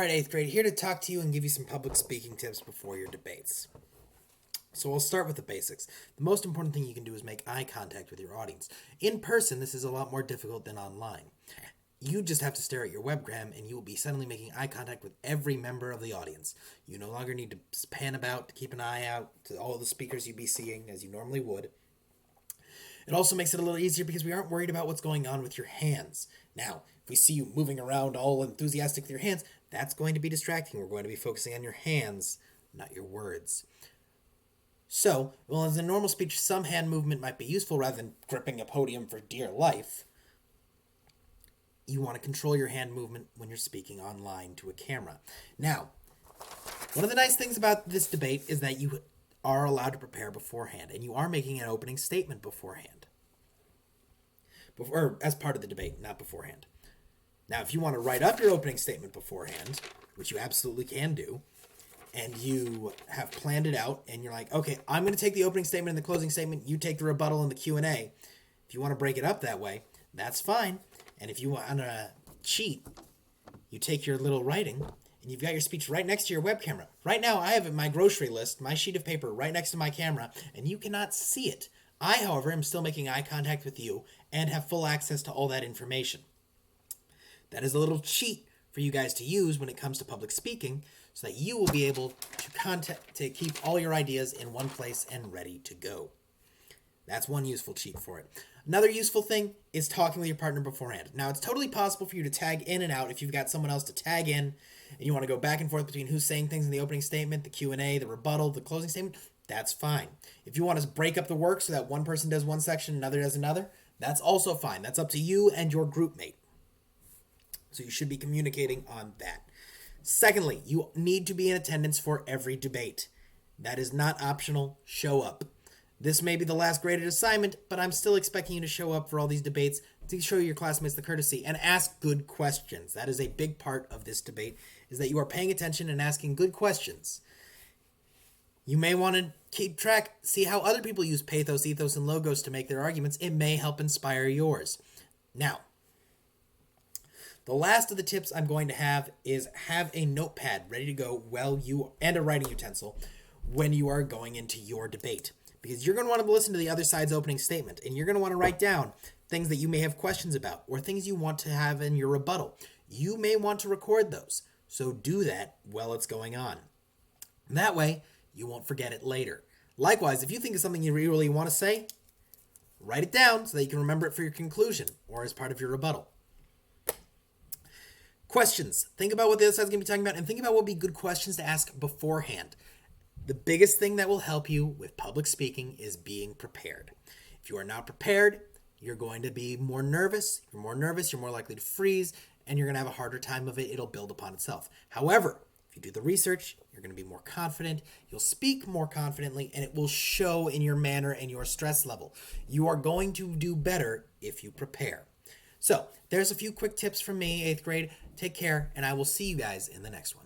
Alright, 8th grade, here to talk to you and give you some public speaking tips before your debates. So I'll start with the basics. The most important thing you can do is make eye contact with your audience. In person, this is a lot more difficult than online. You just have to stare at your webcam and you will be suddenly making eye contact with every member of the audience. You no longer need to pan about to keep an eye out to all the speakers you'd be seeing as you normally would. It also makes it a little easier because we aren't worried about what's going on with your hands. Now, if we see you moving around all enthusiastic with your hands, that's going to be distracting. We're going to be focusing on your hands, not your words. So, while as a normal speech, some hand movement might be useful rather than gripping a podium for dear life, you want to control your hand movement when you're speaking online to a camera. Now, one of the nice things about this debate is that you are allowed to prepare beforehand, and you are making an opening statement beforehand. Or as part of the debate, not beforehand. Now, if you want to write up your opening statement beforehand, which you absolutely can do, and you have planned it out, and you're like, okay, I'm going to take the opening statement and the closing statement, you take the rebuttal and the Q&A. If you want to break it up that way, that's fine. And if you want to cheat, you take your little writing, and you've got your speech right next to your web camera. Right now, I have my grocery list, my sheet of paper, right next to my camera, and you cannot see it. I, however, am still making eye contact with you and have full access to all that information. That is a little cheat for you guys to use when it comes to public speaking, so that you will be able to keep all your ideas in one place and ready to go. That's one useful cheat for it. Another useful thing is talking with your partner beforehand. Now, it's totally possible for you to tag in and out if you've got someone else to tag in, and you want to go back and forth between who's saying things in the opening statement, the Q&A, the rebuttal, the closing statement. That's fine. If you want to break up the work so that one person does one section, another does another, that's also fine. That's up to you and your group mate. So you should be communicating on that. Secondly, you need to be in attendance for every debate. That is not optional. Show up. This may be the last graded assignment, but I'm still expecting you to show up for all these debates to show your classmates the courtesy and ask good questions. That is a big part of this debate, is that you are paying attention and asking good questions. You may want to keep track, see how other people use pathos, ethos, and logos to make their arguments. It may help inspire yours. Now, the last of the tips I'm going to have is have a notepad ready to go and a writing utensil when you are going into your debate. Because you're going to want to listen to the other side's opening statement, and you're going to want to write down things that you may have questions about or things you want to have in your rebuttal. You may want to record those, so do that while it's going on. That way, you won't forget it later. Likewise, if you think of something you really want to say, write it down so that you can remember it for your conclusion or as part of your rebuttal. Questions. Think about what the other side's going to be talking about, and think about what would be good questions to ask beforehand. The biggest thing that will help you with public speaking is being prepared. If you are not prepared, you're going to be more nervous. You're more likely to freeze, and you're going to have a harder time of it. It'll build upon itself. However, if you do the research, you're going to be more confident. You'll speak more confidently, and it will show in your manner and your stress level. You are going to do better if you prepare. So, there's a few quick tips from me, 8th grade. Take care, and I will see you guys in the next one.